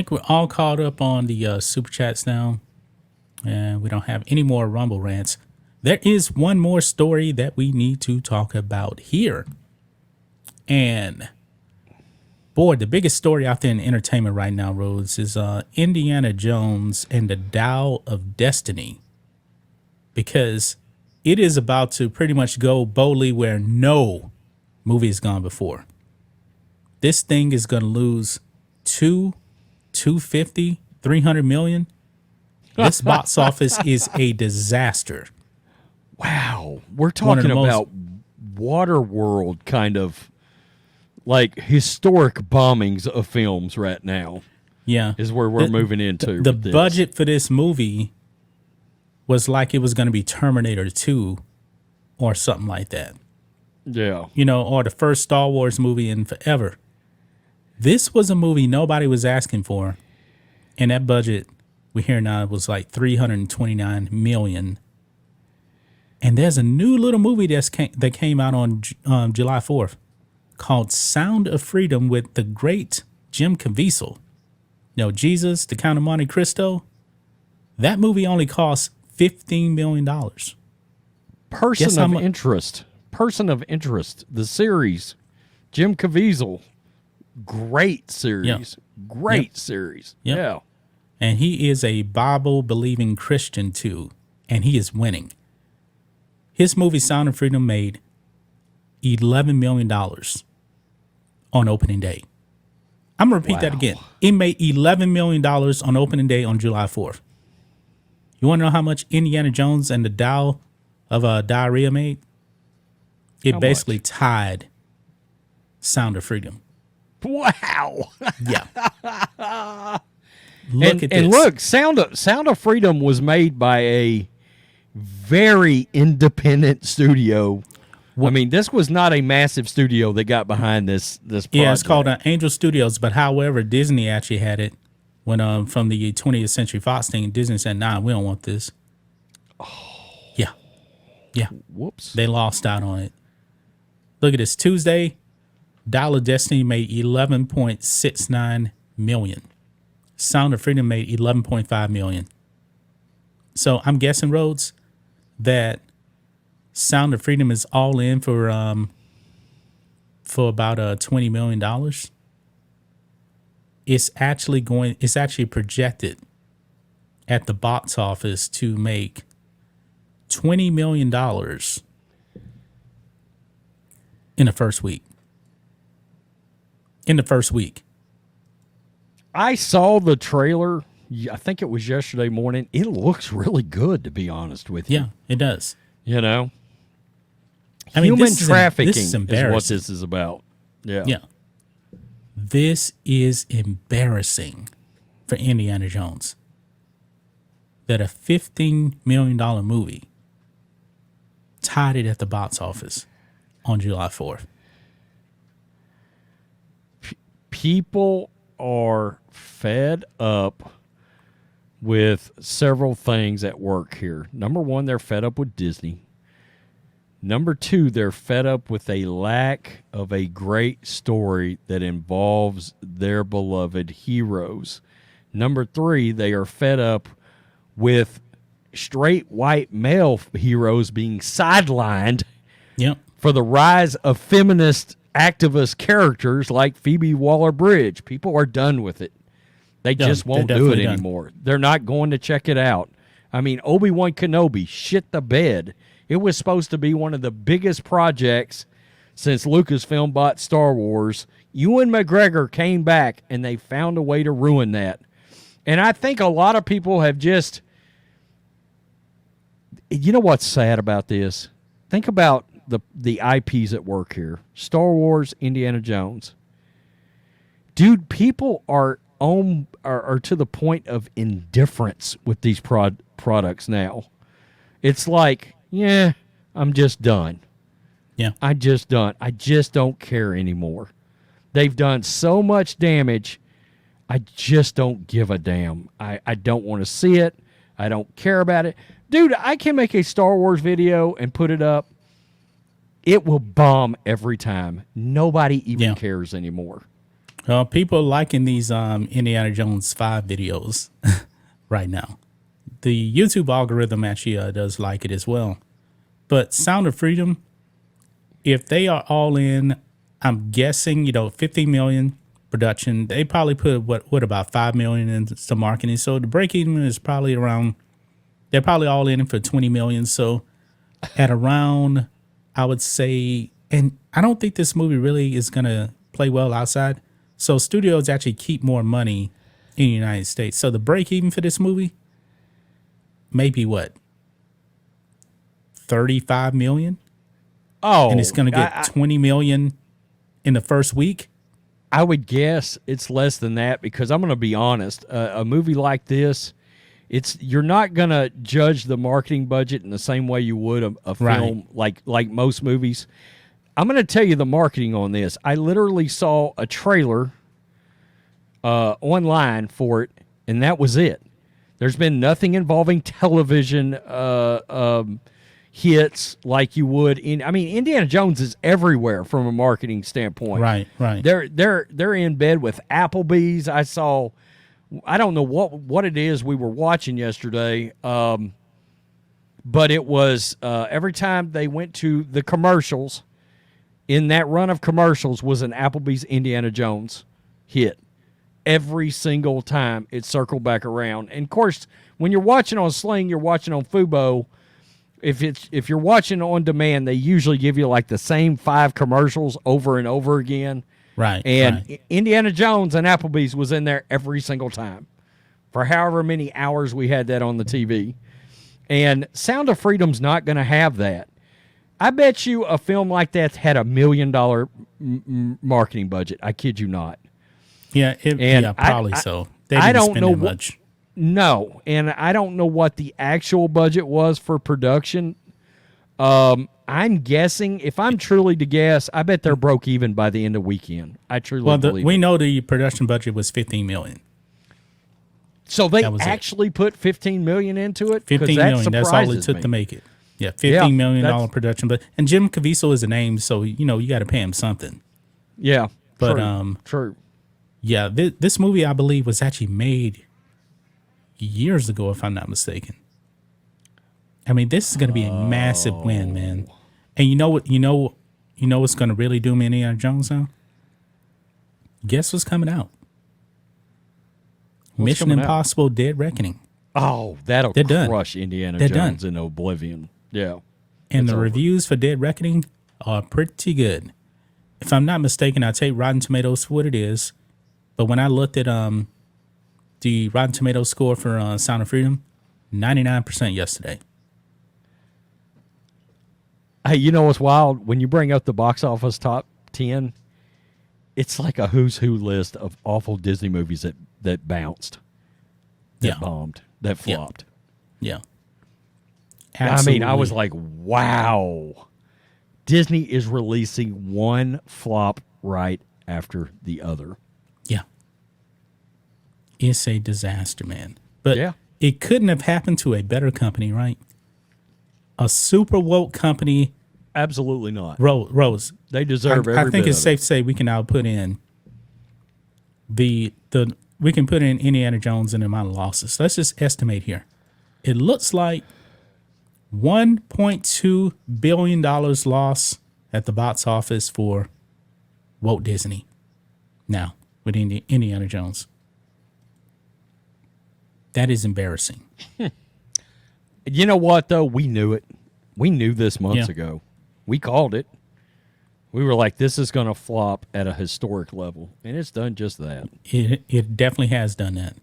think we're all caught up on the super chats now, and we don't have any more Rumble rants. There is one more story that we need to talk about here. And boy, the biggest story out there in entertainment right now, Rhodes, is Indiana Jones and the Dial of Destiny. Because it is about to pretty much go boldly where no movie has gone before. This thing is going to lose 250, 300 million. This box office is a disaster. Wow. We're talking about Waterworld kind of like historic bombings of films right now. Yeah. Is where we're moving into. The budget for this movie was like it was going to be Terminator 2 or something like that. Yeah. You know, or the first Star Wars movie in forever. This was a movie nobody was asking for. And that budget, we hear now, was like $329 million. And there's a new little movie that came out on July 4th called Sound of Freedom with the great Jim Caviezel. You know, Jesus, the Count of Monte Cristo. That movie only cost $15 million. Person of Interest. The series. Jim Caviezel. Great series. Yeah. Great series. Yep. Yeah. And he is a Bible-believing Christian, too. And he is winning. His movie, Sound of Freedom, made $11 million on opening day. I'm going to repeat that again. It made $11 million on opening day on July 4th. You want to know how much Indiana Jones and the Dial of Diarrhea made? It basically tied Sound of Freedom. Wow. Yeah. Look at this. And look, Sound of Freedom was made by a very independent studio. I mean, this was not a massive studio that got behind this project. Yeah, it's called Angel Studios, but however, Disney actually had it when from the 20th Century Fox thing. Disney said, "Nah, we don't want this." Oh. Yeah. Yeah. Whoops. They lost out on it. Look at this. Tuesday, Dial of Destiny made $11.69 million. Sound of Freedom made $11.5 million. So I'm guessing, Rhodes, that Sound of Freedom is all in for about $20 million. It's actually projected at the box office to make $20 million in the first week. I saw the trailer. I think it was yesterday morning. It looks really good, to be honest with you. Yeah, it does. You know? I mean, human trafficking is what this is about. Yeah. Yeah. This is embarrassing for Indiana Jones. That a $15 million movie tied it at the box office on July 4th. People are fed up with several things at work here. Number one, they're fed up with Disney. Number two, they're fed up with a lack of a great story that involves their beloved heroes. Number three, they are fed up with straight white male heroes being sidelined for the rise of feminist activist characters like Phoebe Waller-Bridge. People are done with it. They just won't do it anymore. They're not going to check it out. I mean, Obi-Wan Kenobi shit the bed. It was supposed to be one of the biggest projects since Lucasfilm bought Star Wars. Ewan McGregor came back, and they found a way to ruin that. And I think a lot of people have just... You know what's sad about this? Think about the IPs at work here. Star Wars, Indiana Jones. Dude, people are to the point of indifference with these products now. It's like... Yeah, I'm just done. Yeah. I just don't care anymore. They've done so much damage. I just don't give a damn. I don't want to see it. I don't care about it. Dude, I can make a Star Wars video and put it up. It will bomb every time. Nobody even cares anymore. People are liking these Indiana Jones 5 videos right now. The YouTube algorithm actually does like it as well. But Sound of Freedom, if they are all in, I'm guessing, 50 million production, they probably put what about 5 million into marketing. So the break even is probably around, they're probably all in for 20 million. So at around, I would say, and I don't think this movie really is going to play well outside. So studios actually keep more money in the United States. So the break even for this movie, maybe what? 35 million? Oh, And it's going to get 20 million in the first week? I would guess it's less than that because I'm going to be honest. A movie like this, you're not going to judge the marketing budget in the same way you would a film like most movies. I'm going to tell you the marketing on this. I literally saw a trailer online for it, and that was it. There's been nothing involving television hits like you would in. I mean, Indiana Jones is everywhere from a marketing standpoint. Right. They're in bed with Applebee's. I don't know what it is we were watching yesterday, but it was every time they went to the commercials. In that run of commercials was an Applebee's Indiana Jones hit. Every single time it circled back around. And of course, when you're watching on Sling, you're watching on Fubo. If you're watching on demand, they usually give you like the same 5 commercials over and over again. Right. And Indiana Jones and Applebee's was in there every single time for however many hours we had that on the TV. And Sound of Freedom's not going to have that. I bet you a film like that had $1 million marketing budget. I kid you not. Yeah, probably so. They didn't spend that much. No, and I don't know what the actual budget was for production. I'm guessing, if I'm truly to guess, I bet they're broke even by the end of weekend. I truly believe we know the production budget was $15 million. So they actually put $15 million into it? $15 million, that's all it took to make it. Yeah, $15 million production. And Jim Caviezel is a name, so, you got to pay him something. Yeah, but true. Yeah, this movie, I believe, was actually made years ago, if I'm not mistaken. I mean, this is going to be a massive win, man. And you know what? You know what's going to really do Indiana Jones now? Guess what's coming out? Mission Impossible: Dead Reckoning. Oh, that'll crush Indiana Jones in oblivion. Yeah. And the reviews for Dead Reckoning are pretty good. If I'm not mistaken, I'll take Rotten Tomatoes for what it is. But when I looked at the Rotten Tomatoes score for Sound of Freedom, 99% yesterday. Hey, you know what's wild? When you bring up the box office top 10, it's like a who's who list of awful Disney movies that bounced, that bombed, that flopped. Yeah. Absolutely. I mean, I was like, wow. Disney is releasing one flop right after the other. Yeah. It's a disaster, man. But it couldn't have happened to a better company, right? A super woke company. Absolutely not. Rhodes. They deserve every bit I think it's safe to say we can now put in we can put in Indiana Jones and the amount of losses. Let's just estimate here. It looks like $1.2 billion loss at the box office for Walt Disney now with Indiana Jones. That is embarrassing. You know what, though? We knew it. We knew this months ago. We called it. We were like, this is going to flop at a historic level. And it's done just that. It definitely has done that.